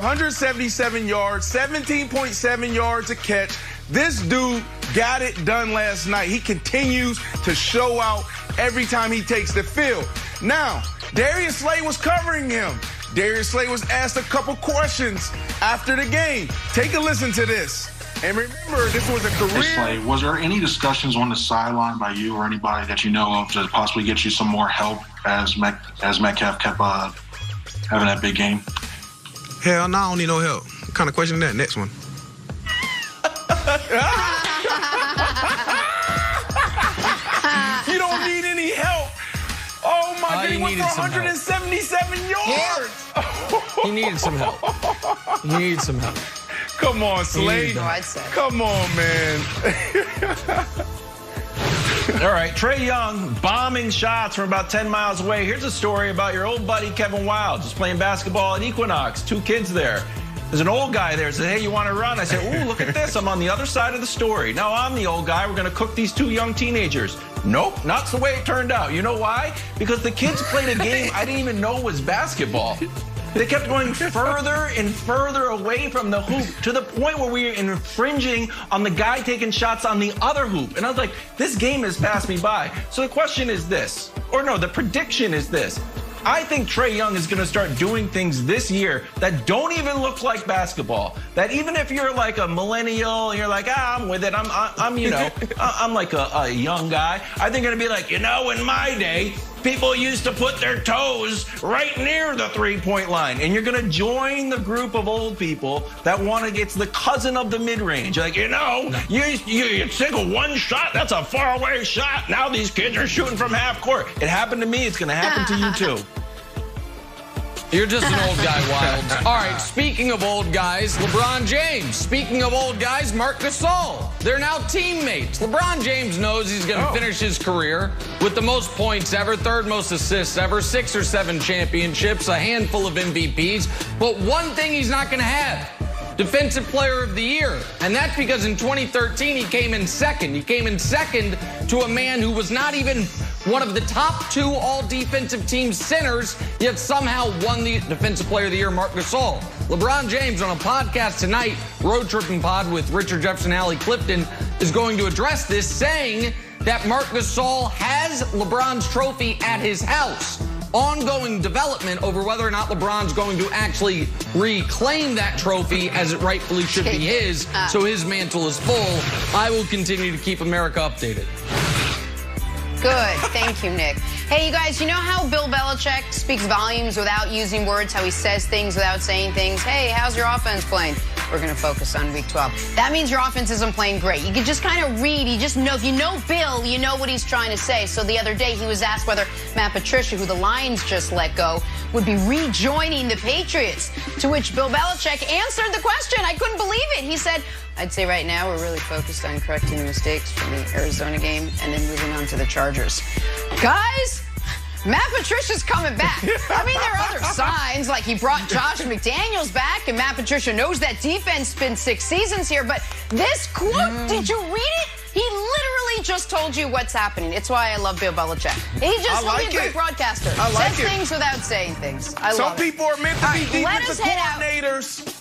177 yards, 17.7 yards a catch. This dude got it done last night. He continues to show out every time he takes the field. Now, Darius Slay was covering him. Darius Slay was asked a couple questions after the game. Take a listen to this. And remember, this was a career. Hey, Slay, was there any discussions on the sideline by you or anybody that you know of to possibly get you some more help as Metcalf kept having that big game? Hell no, I don't need no help. What kind of question is that? Next one. You don't need any help. Oh, my God, he went for 177 yards. He needed some help. He needed some help. Come on, Slade. Come on, man. All right, Trae Young bombing shots from about 10 miles away. Here's a story about your old buddy Kevin Wilde, just playing basketball at Equinox. 2 kids there. There's an old guy there. Said, hey, you want to run? I said, ooh, look at this. I'm on the other side of the story. Now I'm the old guy. We're going to cook these 2 young teenagers. Nope, not the way it turned out. You know why? Because the kids played a game I didn't even know was basketball. They kept going further and further away from the hoop to the point where we were infringing on the guy taking shots on the other hoop. And I was like, this game has passed me by. So the question is this, or no, the prediction is this. I think Trae Young is going to start doing things this year that don't even look like basketball. That even if you're like a millennial, you're like, I'm with it. I'm you know, I'm like a young guy. I think it'll be like, in my day, people used to put their toes right near the 3-point line. And you're going to join the group of old people that want to get the cousin of the mid-range. Like, you take a one shot, that's a faraway shot. Now these kids are shooting from half court. It happened to me. It's going to happen to you, too. You're just an old guy, Wild. All right, speaking of old guys, LeBron James. Speaking of old guys, Marc Gasol. They're now teammates. LeBron James knows he's going to finish his career with the most points ever, 3rd most assists ever, 6 or 7 championships, a handful of MVPs. But one thing he's not going to have, Defensive Player of the Year. And that's because in 2013, he came in second. He came in second to a man who was not even one of the top 2 all-defensive team centers, yet somehow won the Defensive Player of the Year, Marc Gasol. LeBron James on a podcast tonight, Road Tripping Pod with Richard Jefferson, Allie Clifton, is going to address this, saying that Marc Gasol has LeBron's trophy at his house. Ongoing development over whether or not LeBron's going to actually reclaim that trophy as it rightfully should be his, so his mantle is full. I will continue to keep America updated. Good. Thank you, Nick. Hey, you guys, you know how Bill Belichick speaks volumes without using words, how he says things without saying things? Hey, how's your offense playing? We're going to focus on Week 12. That means your offense isn't playing great. You can just kind of read. You just know. If you know Bill, you know what he's trying to say. So the other day, he was asked whether Matt Patricia, who the Lions just let go, would be rejoining the Patriots, to which Bill Belichick answered the question. I couldn't believe it. He said, I'd say right now we're really focused on correcting the mistakes from the Arizona game and then moving on to the Chargers. Guys, Matt Patricia's coming back. I mean, there are other signs, like he brought Josh McDaniels back, and Matt Patricia knows that defense been 6 seasons here. But this quote, did you read it? He literally just told you what's happening. It's why I love Bill Belichick. He's just a great broadcaster. Says things without saying things. I love it. Some people are meant to be defensive coordinators.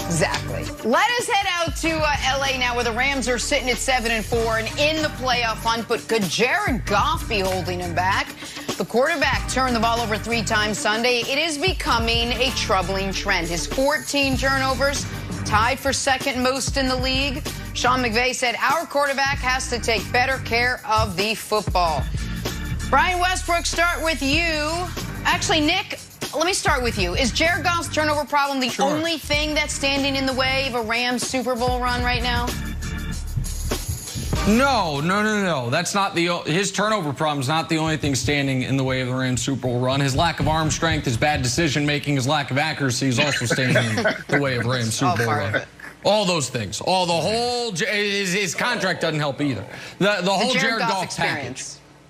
Exactly. Let us head out to L.A. now, where the Rams are sitting at 7-4 and in the playoff hunt. But could Jared Goff be holding him back? The quarterback turned the ball over 3 times Sunday. It is becoming a troubling trend. His 14 turnovers, tied for 2nd most in the league. Sean McVay said, our quarterback has to take better care of the football. Brian Westbrook, start with you. Actually, Nick, let me start with you. Is Jared Goff's turnover problem the only thing that's standing in the way of a Rams Super Bowl run right now? No. That's not his turnover problem is not the only thing standing in the way of the Rams Super Bowl run. His lack of arm strength, his bad decision making, his lack of accuracy is also standing in the way of Rams Super Bowl run. All those things. His contract doesn't help either. The whole Jared Goff package.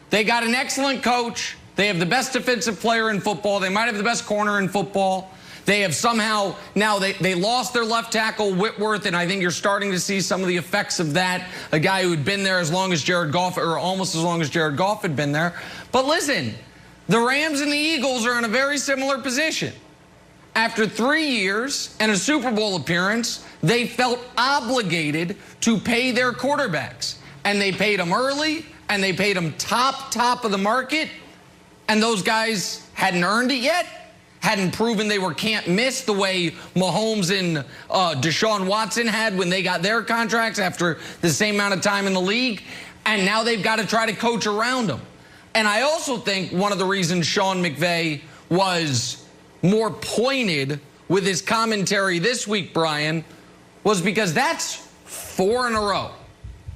They got an excellent coach. They have the best defensive player in football. They might have the best corner in football. They have somehow, now they lost their left tackle, Whitworth, and I think you're starting to see some of the effects of that. A guy who had been there as long as Jared Goff, or almost as long as Jared Goff had been there. But listen, the Rams and the Eagles are in a very similar position. after 3 years and a Super Bowl appearance, they felt obligated to pay their quarterbacks. And they paid them early, and they paid them top of the market. And those guys hadn't earned it yet, hadn't proven they were can't miss the way Mahomes and Deshaun Watson had when they got their contracts after the same amount of time in the league. And now they've got to try to coach around them. And I also think one of the reasons Sean McVay was more pointed with his commentary this week, Brian, was because that's 4 in a row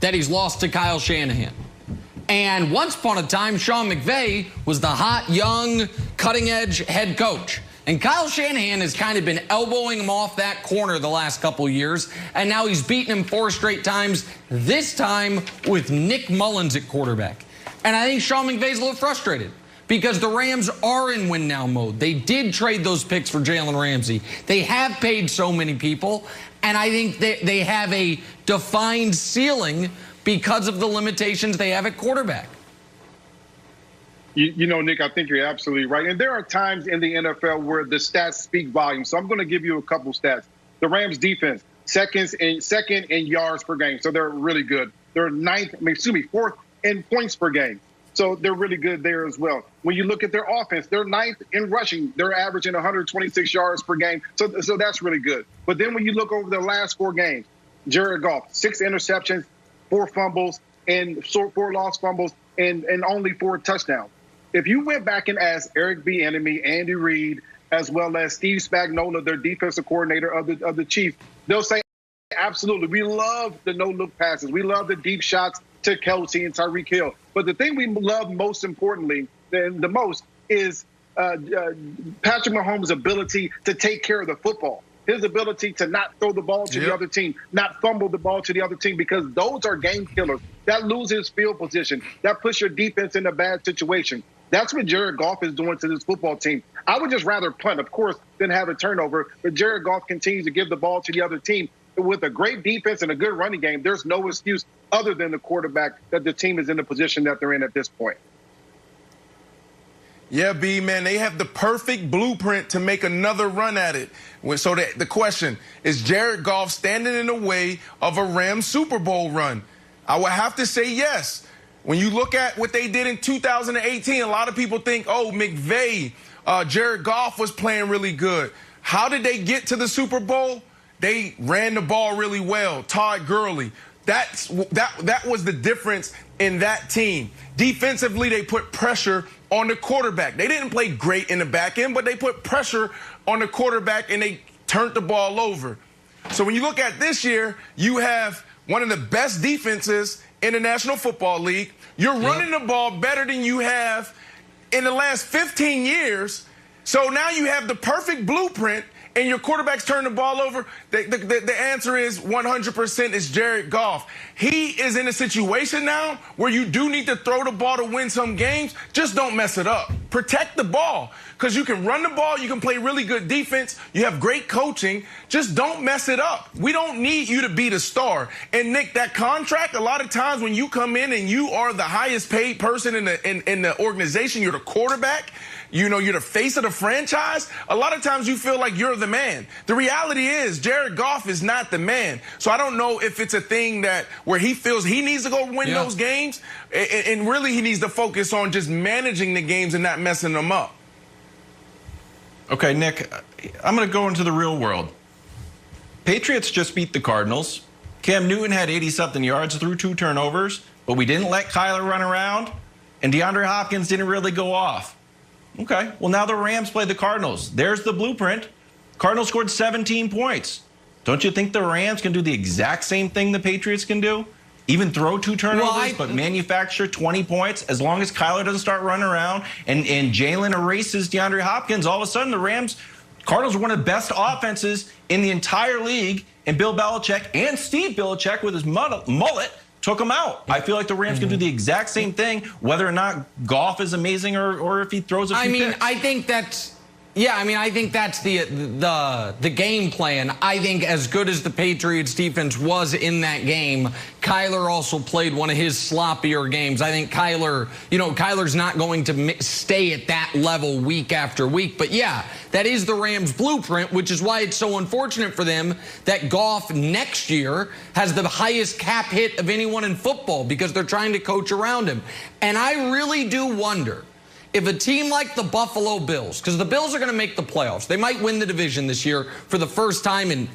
that he's lost to Kyle Shanahan. And once upon a time, Sean McVay was the hot, young, cutting-edge head coach. And Kyle Shanahan has kind of been elbowing him off that corner the last couple of years, and now he's beaten him 4 straight times, this time with Nick Mullins at quarterback. And I think Sean McVay's a little frustrated because the Rams are in win-now mode. They did trade those picks for Jalen Ramsey. They have paid so many people, and I think they have a defined ceiling because of the limitations they have at quarterback. You know, Nick, I think you're absolutely right. And there are times in the NFL where the stats speak volumes. So I'm going to give you a couple stats. The Rams defense, second in yards per game. So they're really good. They're fourth in points per game. So they're really good there as well. When you look at their offense, they're 9th in rushing. They're averaging 126 yards per game. So that's really good. But then when you look over the last 4 games, Jared Goff, 6 interceptions, 4 fumbles, and 4 lost fumbles, and only 4 touchdowns. If you went back and asked Eric Bieniemy, Andy Reid, as well as Steve Spagnuolo, their defensive coordinator of the Chiefs, they'll say, absolutely, we love the no-look passes. We love the deep shots to Kelsey and Tyreek Hill. But the thing we love most importantly, the most, is Patrick Mahomes' ability to take care of the football. His ability to not throw the ball to the other team, not fumble the ball to the other team, because those are game killers. That loses field position. That puts your defense in a bad situation. That's what Jared Goff is doing to this football team. I would just rather punt, of course, than have a turnover. But Jared Goff continues to give the ball to the other team. With a great defense and a good running game, there's no excuse other than the quarterback that the team is in the position that they're in at this point. Yeah, B, man, they have the perfect blueprint to make another run at it. So the question, is Jared Goff standing in the way of a Rams Super Bowl run? I would have to say yes. When you look at what they did in 2018, a lot of people think, oh, McVay, Jared Goff was playing really good. How did they get to the Super Bowl? They ran the ball really well. Todd Gurley. That was the difference in that team. Defensively, they put pressure on the quarterback. They didn't play great in the back end, but they put pressure on the quarterback and they turned the ball over. So when you look at this year, you have one of the best defenses in the National Football League. You're running the ball better than you have in the last 15 years. So now you have the perfect blueprint and your quarterbacks turn the ball over. The answer is 100% is Jared Goff. He is in a situation now where you do need to throw the ball to win some games. Just don't mess it up. Protect the ball, because you can run the ball. You can play really good defense. You have great coaching. Just don't mess it up. We don't need you to be the star. And, Nick, that contract, a lot of times when you come in and you are the highest paid person in the organization, you're the quarterback, you know, you're the face of the franchise, a lot of times you feel like you're the man. The reality is Jared Goff is not the man. So I don't know if it's a thing that where he feels he needs to go win those games, and really he needs to focus on just managing the games and not messing them up. Okay, Nick, I'm going to go into the real world. Patriots just beat the Cardinals. Cam Newton had 80-something yards through 2 turnovers, but we didn't let Kyler run around, and DeAndre Hopkins didn't really go off. Okay, well, now the Rams play the Cardinals. There's the blueprint. Cardinals scored 17 points. Don't you think the Rams can do the exact same thing the Patriots can do? Even throw 2 turnovers, but manufacture 20 points as long as Kyler doesn't start running around and Jalen erases DeAndre Hopkins. All of a sudden, the Cardinals are one of the best offenses in the entire league, and Bill Belichick and Steve Belichick with his mullet took them out. I feel like the Rams can do the exact same thing, whether or not Goff is amazing or if he throws a few picks. I think that's Yeah, I mean, I think that's the game plan. I think as good as the Patriots defense was in that game, Kyler also played one of his sloppier games. I think Kyler's not going to stay at that level week after week. But yeah, that is the Rams' blueprint, which is why it's so unfortunate for them that Goff next year has the highest cap hit of anyone in football because they're trying to coach around him. And I really do wonder if a team like the Buffalo Bills, because the Bills are going to make the playoffs, they might win the division this year for the first time in,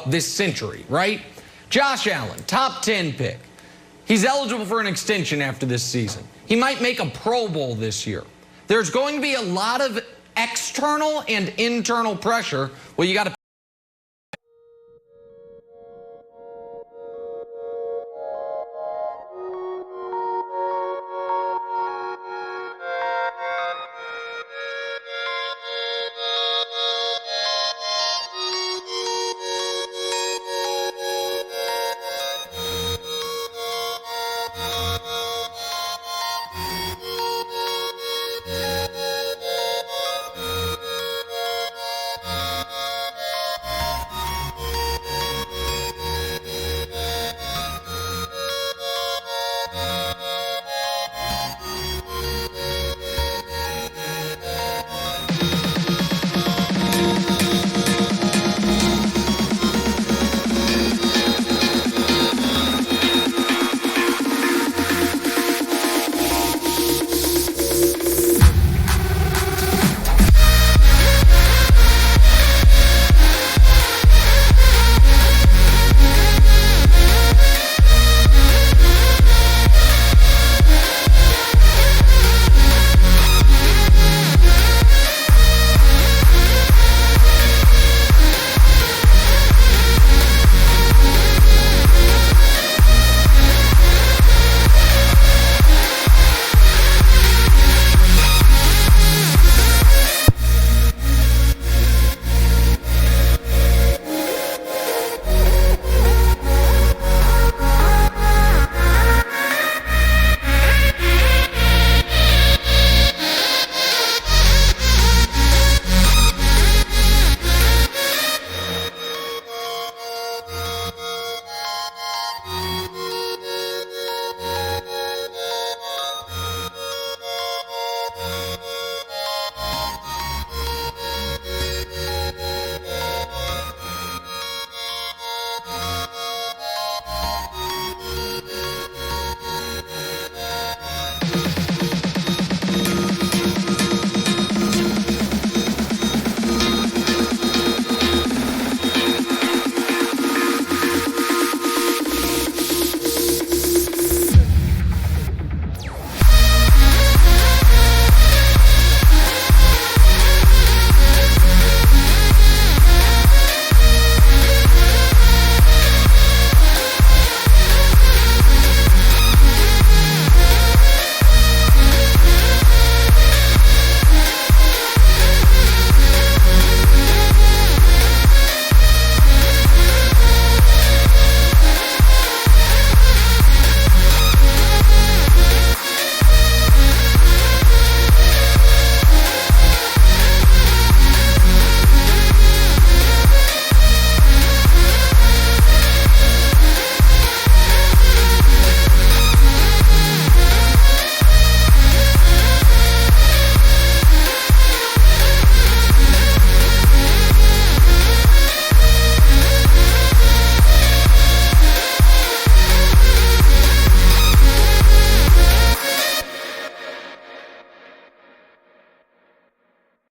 this century, right? Josh Allen, top 10 pick. He's eligible for an extension after this season. He might make a Pro Bowl this year. There's going to be a lot of external and internal pressure. Well, you got to